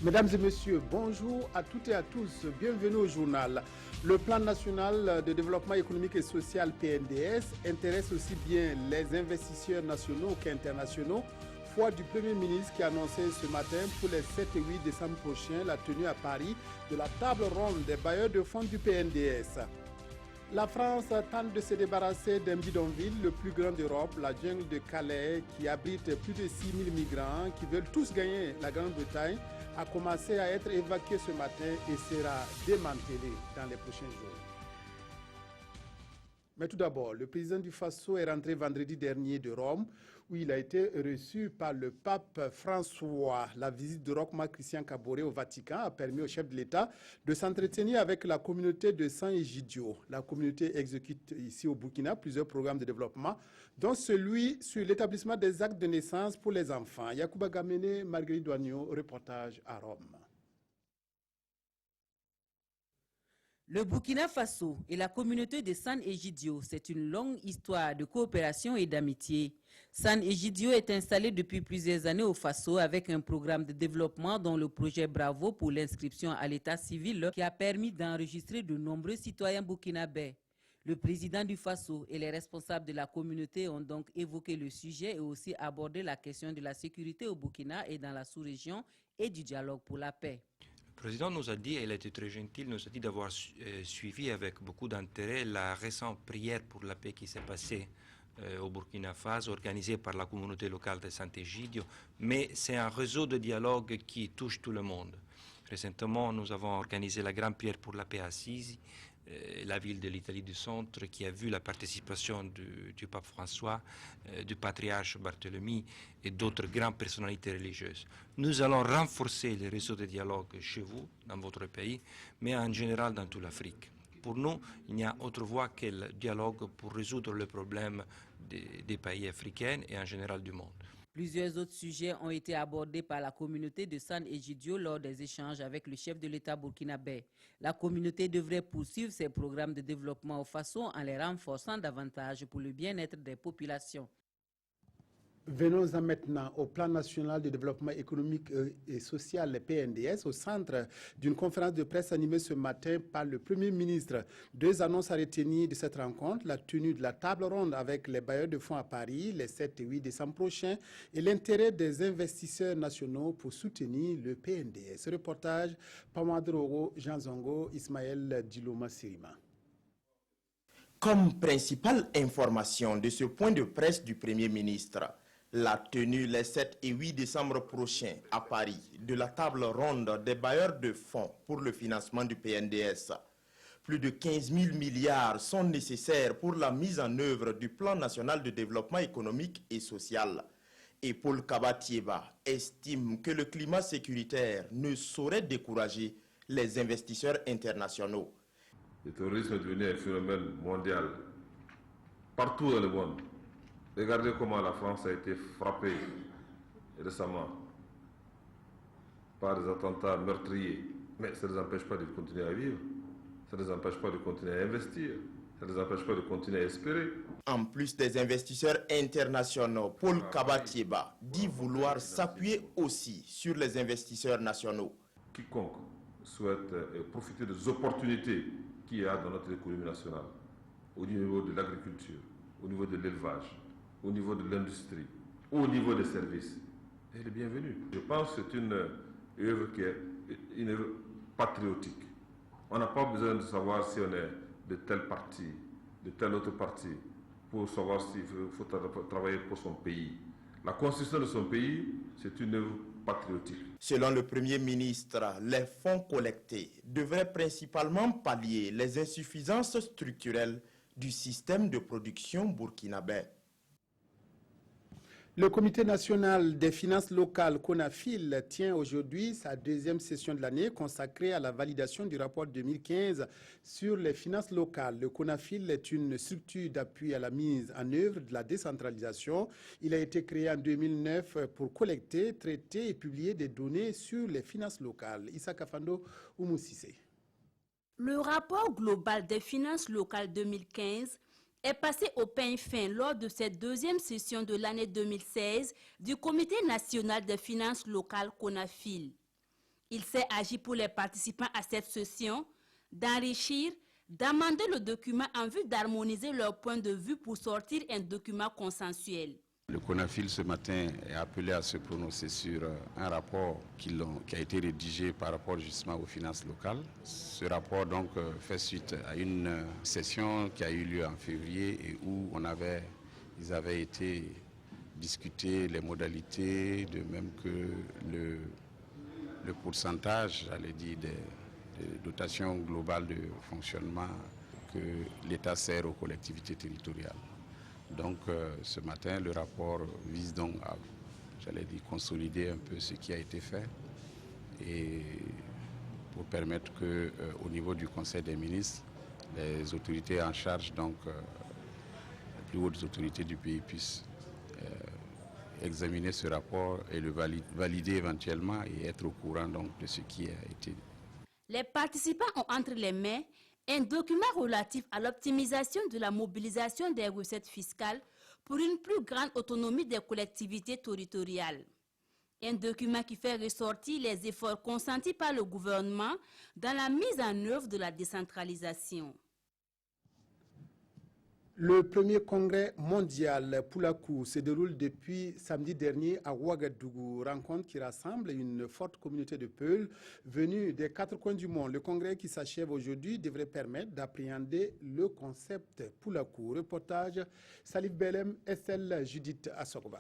Mesdames et messieurs, bonjour à toutes et à tous. Bienvenue au journal. Le plan national de développement économique et social PNDS intéresse aussi bien les investisseurs nationaux qu'internationaux. Foi du Premier ministre qui a annoncé ce matin pour les 7 et 8 décembre prochains la tenue à Paris de la table ronde des bailleurs de fonds du PNDS. La France tente de se débarrasser d'un bidonville, le plus grand d'Europe, la jungle de Calais, qui abrite plus de 6000 migrants qui veulent tous gagner la Grande-Bretagne, a commencé à être évacué ce matin et sera démantelé dans les prochains jours. Mais tout d'abord, le président du Faso est rentré vendredi dernier de Rome, où il a été reçu par le pape François. La visite de Roch-Marc Christian Kaboré au Vatican a permis au chef de l'État de s'entretenir avec la communauté de San Egidio. La communauté exécute ici au Burkina plusieurs programmes de développement, dont celui sur l'établissement des actes de naissance pour les enfants. Yacouba Gamene, Marguerite Douagno, reportage à Rome. Le Burkina Faso et la communauté de San Egidio, c'est une longue histoire de coopération et d'amitié. San Egidio est installé depuis plusieurs années au Faso avec un programme de développement dont le projet Bravo pour l'inscription à l'état civil qui a permis d'enregistrer de nombreux citoyens burkinabés. Le président du Faso et les responsables de la communauté ont donc évoqué le sujet et aussi abordé la question de la sécurité au Burkina et dans la sous-région et du dialogue pour la paix. Le président nous a dit, et il a été très gentil, nous a dit d'avoir suivi avec beaucoup d'intérêt la récente prière pour la paix qui s'est passée au Burkina Faso, organisée par la communauté locale de Sant'Egidio, mais c'est un réseau de dialogue qui touche tout le monde. Récemment, nous avons organisé la grande prière pour la paix à Assisi, la ville de l'Italie du Centre, qui a vu la participation du pape François, du patriarche Barthélemy et d'autres grandes personnalités religieuses. Nous allons renforcer les réseaux de dialogue chez vous, dans votre pays, mais en général dans toute l'Afrique. Pour nous, il n'y a autre voie que le dialogue pour résoudre les problèmes des pays africains et en général du monde. Plusieurs autres sujets ont été abordés par la communauté de San Egidio lors des échanges avec le chef de l'État burkinabé. La communauté devrait poursuivre ses programmes de développement au Faso en les renforçant davantage pour le bien-être des populations. Venons-en maintenant au plan national de développement économique et social, le PNDS, au centre d'une conférence de presse animée ce matin par le Premier ministre. Deux annonces à retenir de cette rencontre, la tenue de la table ronde avec les bailleurs de fonds à Paris les 7 et 8 décembre prochains et l'intérêt des investisseurs nationaux pour soutenir le PNDS. Ce reportage, Pamadoro, Jean Zongo, Ismaël Dilouma Sirima. Comme principale information de ce point de presse du Premier ministre, la tenue les 7 et 8 décembre prochains à Paris de la table ronde des bailleurs de fonds pour le financement du PNDS. Plus de 15 000 milliards sont nécessaires pour la mise en œuvre du plan national de développement économique et social. Et Paul Kabatieba estime que le climat sécuritaire ne saurait décourager les investisseurs internationaux. Le terrorisme est devenu un phénomène mondial, partout dans le monde. Regardez comment la France a été frappée récemment par des attentats meurtriers. Mais ça ne les empêche pas de continuer à vivre, ça ne les empêche pas de continuer à investir, ça ne les empêche pas de continuer à espérer. En plus des investisseurs internationaux, Paul Kabatieba dit vouloir s'appuyer aussi sur les investisseurs nationaux. Quiconque souhaite profiter des opportunités qu'il y a dans notre économie nationale, au niveau de l'agriculture, au niveau de l'élevage, au niveau de l'industrie, au niveau des services, elle est bienvenue. Je pense que c'est une œuvre qui est une œuvre patriotique. On n'a pas besoin de savoir si on est de tel parti, de tel autre parti, pour savoir s'il faut travailler pour son pays. La construction de son pays, c'est une œuvre patriotique. Selon le Premier ministre, les fonds collectés devraient principalement pallier les insuffisances structurelles du système de production burkinabé. Le Comité national des finances locales, CONAFIL, tient aujourd'hui sa deuxième session de l'année consacrée à la validation du rapport 2015 sur les finances locales. Le CONAFIL est une structure d'appui à la mise en œuvre de la décentralisation. Il a été créé en 2009 pour collecter, traiter et publier des données sur les finances locales. Issa Kafando Oumoussissé. Le rapport global des finances locales 2015 est passé au peigne fin lors de cette deuxième session de l'année 2016 du Comité national des finances locales CONAFIL. Il s'est agi pour les participants à cette session d'enrichir, d'amender le document en vue d'harmoniser leur point de vue pour sortir un document consensuel. Le CONAFIL ce matin est appelé à se prononcer sur un rapport qui a été rédigé par rapport justement aux finances locales. Ce rapport donc fait suite à une session qui a eu lieu en février et où ils avaient été discuter les modalités, de même que le pourcentage, j'allais dire, des dotations globales de fonctionnement que l'État sert aux collectivités territoriales. Donc ce matin, le rapport vise donc à, j'allais dire, consolider un peu ce qui a été fait et pour permettre qu'au niveau du Conseil des ministres, les autorités en charge, donc les plus hautes autorités du pays puissent examiner ce rapport et le valider éventuellement et être au courant donc de ce qui a été. Les participants ont entre les mains un document relatif à l'optimisation de la mobilisation des recettes fiscales pour une plus grande autonomie des collectivités territoriales. Un document qui fait ressortir les efforts consentis par le gouvernement dans la mise en œuvre de la décentralisation. Le premier congrès mondial Pulaku se déroule depuis samedi dernier à Ouagadougou, rencontre qui rassemble une forte communauté de Peuls venus des 4 coins du monde. Le congrès qui s'achève aujourd'hui devrait permettre d'appréhender le concept Pulaku. Reportage Salif Belem, Estelle Judith Assogba.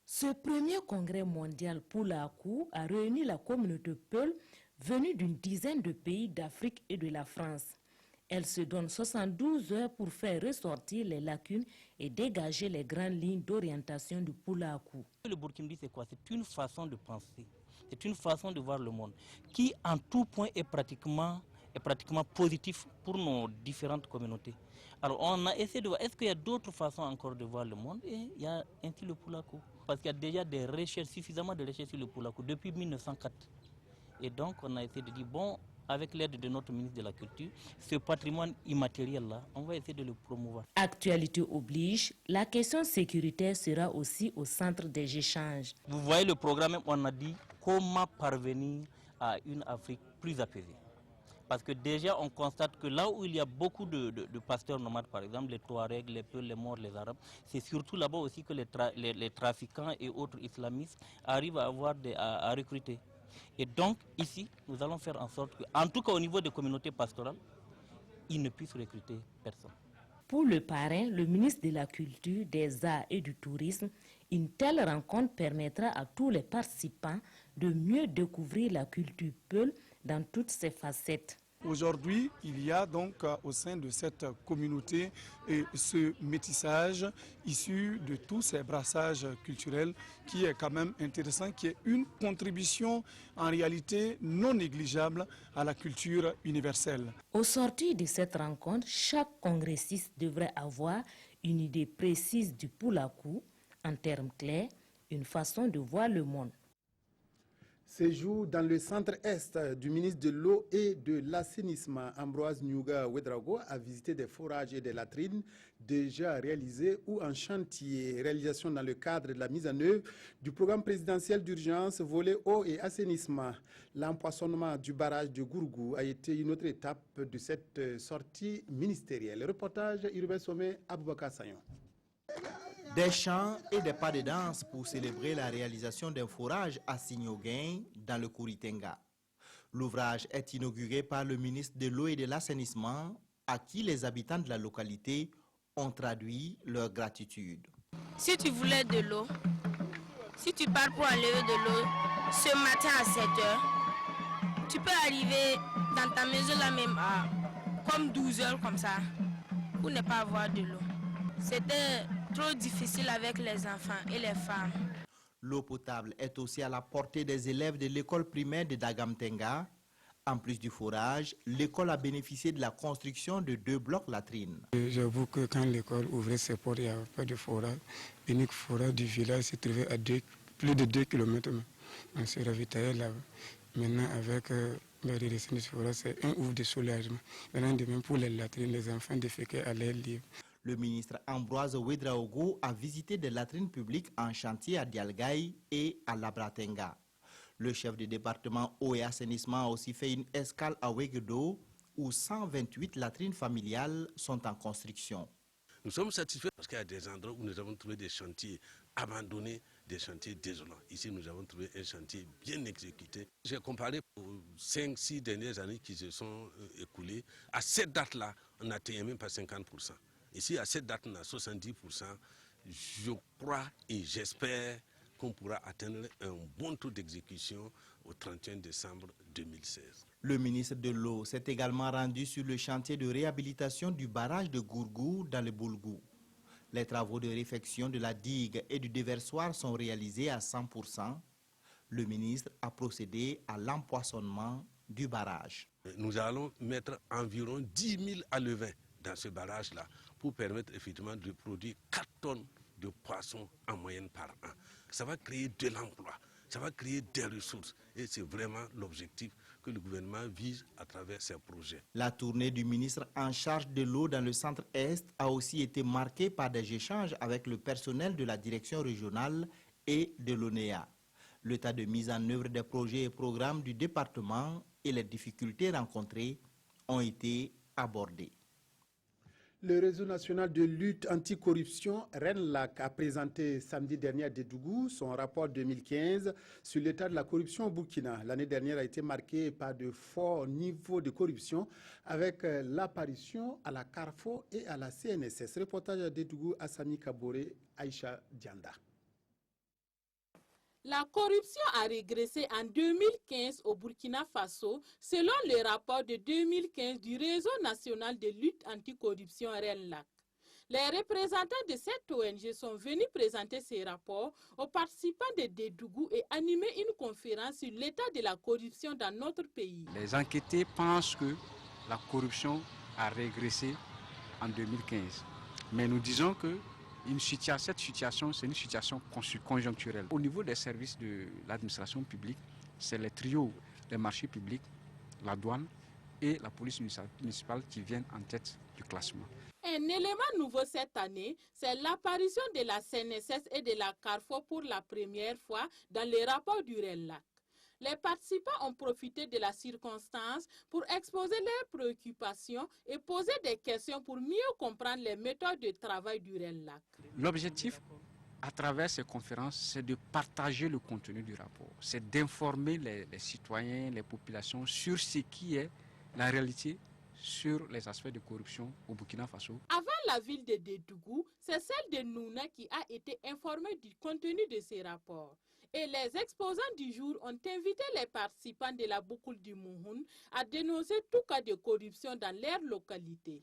Ce premier congrès mondial Pulaku a réuni la communauté Peul venue d'une dizaine de pays d'Afrique et de la France. Elle se donne 72 heures pour faire ressortir les lacunes et dégager les grandes lignes d'orientation du Pulaku. Le Burkindi, c'est quoi? C'est une façon de penser, c'est une façon de voir le monde qui en tout point est pratiquement positif pour nos différentes communautés. Alors on a essayé de voir, est-ce qu'il y a d'autres façons encore de voir le monde? Et il y a ainsi le Pulaku. Parce qu'il y a déjà des recherches, suffisamment de recherches sur le Pulaku depuis 1904. Et donc on a essayé de dire, bon, avec l'aide de notre ministre de la Culture, ce patrimoine immatériel-là, on va essayer de le promouvoir. Actualité oblige, la question sécuritaire sera aussi au centre des échanges. Vous voyez le programme, on a dit comment parvenir à une Afrique plus apaisée. Parce que déjà, on constate que là où il y a beaucoup de pasteurs nomades, par exemple, les Touaregs, les Peuls, les Maures, les Arabes, c'est surtout là-bas aussi que les trafiquants et autres islamistes arrivent à recruter. Et donc, ici, nous allons faire en sorte que, en tout cas au niveau des communautés pastorales, ils ne puissent recruter personne. Pour le parrain, le ministre de la Culture, des Arts et du Tourisme, une telle rencontre permettra à tous les participants de mieux découvrir la culture Peul dans toutes ses facettes. Aujourd'hui, il y a donc au sein de cette communauté ce métissage issu de tous ces brassages culturels qui est quand même intéressant, qui est une contribution en réalité non négligeable à la culture universelle. Au sortir de cette rencontre, chaque congressiste devrait avoir une idée précise du Pulaku, en termes clairs, une façon de voir le monde. Séjour dans le centre-est du ministre de l'Eau et de l'Assainissement, Ambroise Nyuga Ouedraogo, a visité des forages et des latrines déjà réalisés ou en chantier. Réalisation dans le cadre de la mise en œuvre du programme présidentiel d'urgence volet eau et assainissement. L'empoisonnement du barrage de Gourgou a été une autre étape de cette sortie ministérielle. Le reportage Urbain Sommet, Aboubakar Sayon. Des chants et des pas de danse pour célébrer la réalisation d'un forage à Signoguin dans le Kouritenga. L'ouvrage est inauguré par le ministre de l'Eau et de l'Assainissement, à qui les habitants de la localité ont traduit leur gratitude. Si tu voulais de l'eau, si tu pars pour aller de l'eau ce matin à 7 h, tu peux arriver dans ta maison là même à comme 12 h comme ça, pour ne pas avoir de l'eau. C'était trop difficile avec les enfants et les femmes. L'eau potable est aussi à la portée des élèves de l'école primaire de Dagamtenga. En plus du forage, l'école a bénéficié de la construction de 2 blocs latrines. J'avoue que quand l'école ouvrait ses portes, il n'y avait pas de forage. L'unique forage du village se trouvait à plus de 2 km. On se ravitaillait là-bas. Maintenant, avec la réduction du forage, c'est un ouf de soulagement. Maintenant, de même pour les latrines, les enfants déféquaient à l'air libre. Le ministre Ambroise Ouedraogo a visité des latrines publiques en chantier à Dialgaï et à Labratenga. Le chef du département eau et assainissement a aussi fait une escale à Wegedo, où 128 latrines familiales sont en construction. Nous sommes satisfaits parce qu'il y a des endroits où nous avons trouvé des chantiers abandonnés, des chantiers désolants. Ici, nous avons trouvé un chantier bien exécuté. J'ai comparé aux 5-6 dernières années qui se sont écoulées. À cette date-là, on n'atteint même pas 50%. Ici, à cette date, on a 70%. Je crois et j'espère qu'on pourra atteindre un bon taux d'exécution au 31 décembre 2016. Le ministre de l'eau s'est également rendu sur le chantier de réhabilitation du barrage de Gourgou dans le Boulgou. Les travaux de réfection de la digue et du déversoir sont réalisés à 100%. Le ministre a procédé à l'empoisonnement du barrage. Nous allons mettre environ 10 000 alevins dans ce barrage-là pour permettre effectivement de produire 4 tonnes de poissons en moyenne par an. Ça va créer de l'emploi, ça va créer des ressources et c'est vraiment l'objectif que le gouvernement vise à travers ces projets. La tournée du ministre en charge de l'eau dans le centre-est a aussi été marquée par des échanges avec le personnel de la direction régionale et de l'ONEA. L'état de mise en œuvre des projets et programmes du département et les difficultés rencontrées ont été abordées. Le réseau national de lutte anticorruption RENLAC a présenté samedi dernier à Dédougou son rapport 2015 sur l'état de la corruption au Burkina. L'année dernière a été marquée par de forts niveaux de corruption avec l'apparition à la Carrefour et à la CNSS. Reportage à Dédougou, Assami Kabore, Aïcha Dianda. La corruption a régressé en 2015 au Burkina Faso, selon le rapport de 2015 du Réseau national de lutte anticorruption RENLAC. Les représentants de cette ONG sont venus présenter ces rapports aux participants de Dédougou et animer une conférence sur l'état de la corruption dans notre pays. Les enquêtés pensent que la corruption a régressé en 2015. Mais nous disons que cette situation, c'est une situation conjoncturelle. Au niveau des services de l'administration publique, c'est les trios des marchés publics, la douane et la police municipale qui viennent en tête du classement. Un élément nouveau cette année, c'est l'apparition de la CNSS et de la Carrefour pour la première fois dans les rapports du RENLAC. Les participants ont profité de la circonstance pour exposer leurs préoccupations et poser des questions pour mieux comprendre les méthodes de travail du RENLAC. L'objectif à travers ces conférences, c'est de partager le contenu du rapport, c'est d'informer les citoyens, les populations sur ce qui est la réalité sur les aspects de corruption au Burkina Faso. Avant la ville de Dédougou, c'est celle de Nouna qui a été informée du contenu de ces rapports. Et les exposants du jour ont invité les participants de la Boukoul du Mouhoun à dénoncer tout cas de corruption dans leur localité.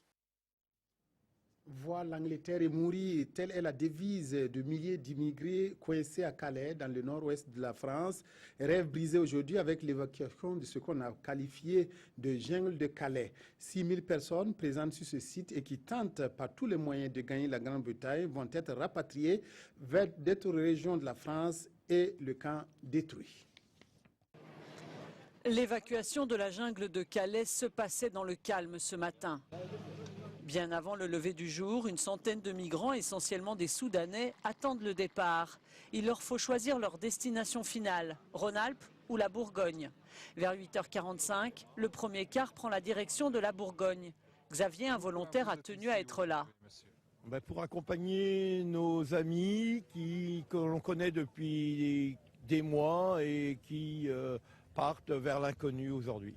Voir l'Angleterre et mourir, telle est la devise de milliers d'immigrés coincés à Calais, dans le nord-ouest de la France. Rêve brisé aujourd'hui avec l'évacuation de ce qu'on a qualifié de jungle de Calais. 6000 personnes présentes sur ce site et qui tentent par tous les moyens de gagner la Grande-Bretagne vont être rapatriées vers d'autres régions de la France et le camp détruit. L'évacuation de la jungle de Calais se passait dans le calme ce matin. Bien avant le lever du jour, une centaine de migrants, essentiellement des Soudanais, attendent le départ. Il leur faut choisir leur destination finale, Rhône-Alpes ou la Bourgogne. Vers 8h45, le premier car prend la direction de la Bourgogne. Xavier, un volontaire, a tenu à être là. Pour accompagner nos amis que l'on connaît depuis des mois et qui partent vers l'inconnu aujourd'hui.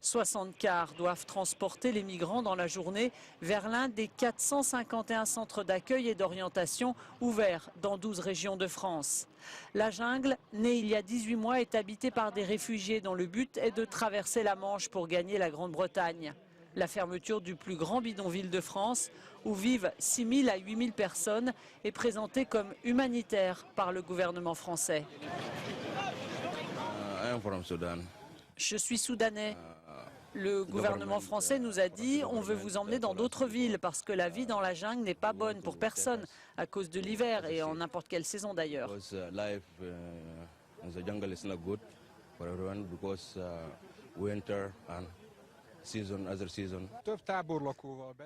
60 cars doivent transporter les migrants dans la journée vers l'un des 451 centres d'accueil et d'orientation ouverts dans 12 régions de France. La jungle, née il y a 18 mois, est habitée par des réfugiés dont le but est de traverser la Manche pour gagner la Grande-Bretagne. La fermeture du plus grand bidonville de France, où vivent 6 000 à 8 000 personnes, est présentée comme humanitaire par le gouvernement français. Je suis soudanais. Le gouvernement français nous a dit on veut vous emmener dans d'autres villes parce que la vie dans la jungle n'est pas bonne pour personne à cause de l'hiver et en n'importe quelle saison d'ailleurs.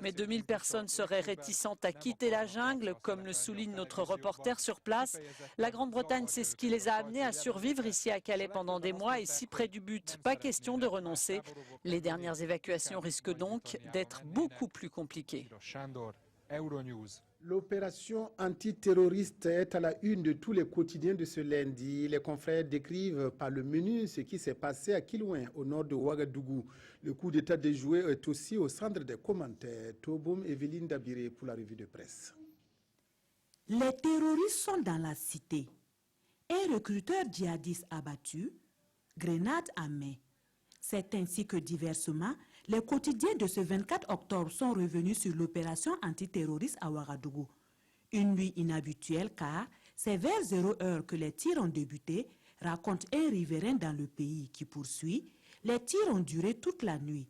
Mais 2000 personnes seraient réticentes à quitter la jungle, comme le souligne notre reporter sur place. La Grande-Bretagne, c'est ce qui les a amenés à survivre ici à Calais pendant des mois et si près du but. Pas question de renoncer. Les dernières évacuations risquent donc d'être beaucoup plus compliquées. L'opération antiterroriste est à la une de tous les quotidiens de ce lundi. Les confrères décrivent par le menu ce qui s'est passé à Kilouin, au nord de Ouagadougou. Le coup d'état déjoué est aussi au centre des commentaires. Toboum, Evelyne Dabiré pour la revue de presse. Les terroristes sont dans la cité. Un recruteur djihadiste abattu, grenade à main. C'est ainsi que diversement, les quotidiens de ce 24 octobre sont revenus sur l'opération antiterroriste à Ouagadougou. Une nuit inhabituelle car c'est vers 0 heure que les tirs ont débuté, raconte un riverain dans le pays qui poursuit. Les tirs ont duré toute la nuit.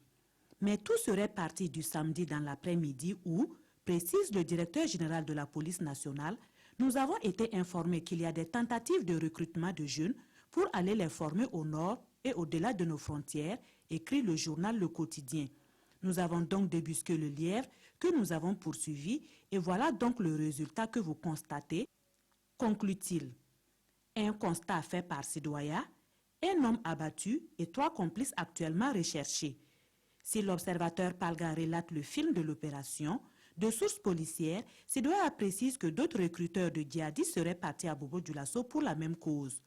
Mais tout serait parti du samedi dans l'après-midi où, précise le directeur général de la police nationale, nous avons été informés qu'il y a des tentatives de recrutement de jeunes pour aller les former au nord et au-delà de nos frontières, écrit le journal Le Quotidien. Nous avons donc débusqué le lièvre que nous avons poursuivi et voilà donc le résultat que vous constatez, conclut-il. Un constat fait par Sidoya, un homme abattu et 3 complices actuellement recherchés. Si l'observateur Palga relate le film de l'opération, de sources policières, Sidoya précise que d'autres recruteurs de djihadistes seraient partis à Bobo-Dioulasso pour la même cause.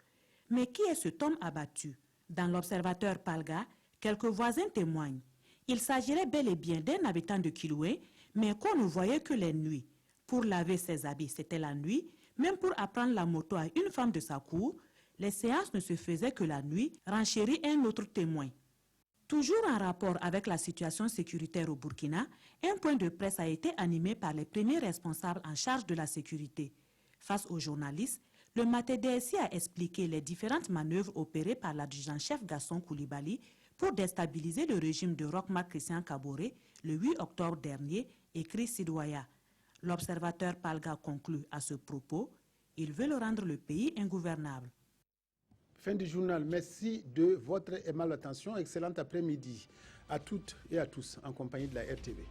Mais qui est cet homme abattu? Dans l'observateur Palga, quelques voisins témoignent. Il s'agirait bel et bien d'un habitant de Kiloué, mais qu'on ne voyait que les nuits. Pour laver ses habits, c'était la nuit. Même pour apprendre la moto à une femme de sa cour, les séances ne se faisaient que la nuit, renchérit un autre témoin. Toujours en rapport avec la situation sécuritaire au Burkina, un point de presse a été animé par les premiers responsables en charge de la sécurité. Face aux journalistes, le MATE-DSI a expliqué les différentes manœuvres opérées par l'adjudant-chef Gaston Koulibaly pour déstabiliser le régime de Roch-Marc Christian Kaboré le 8 octobre dernier, écrit Sidoya. L'observateur Palga conclut à ce propos, ils veulent rendre le pays ingouvernable. Fin du journal. Merci de votre aimable attention. Excellent après-midi à toutes et à tous en compagnie de la RTV.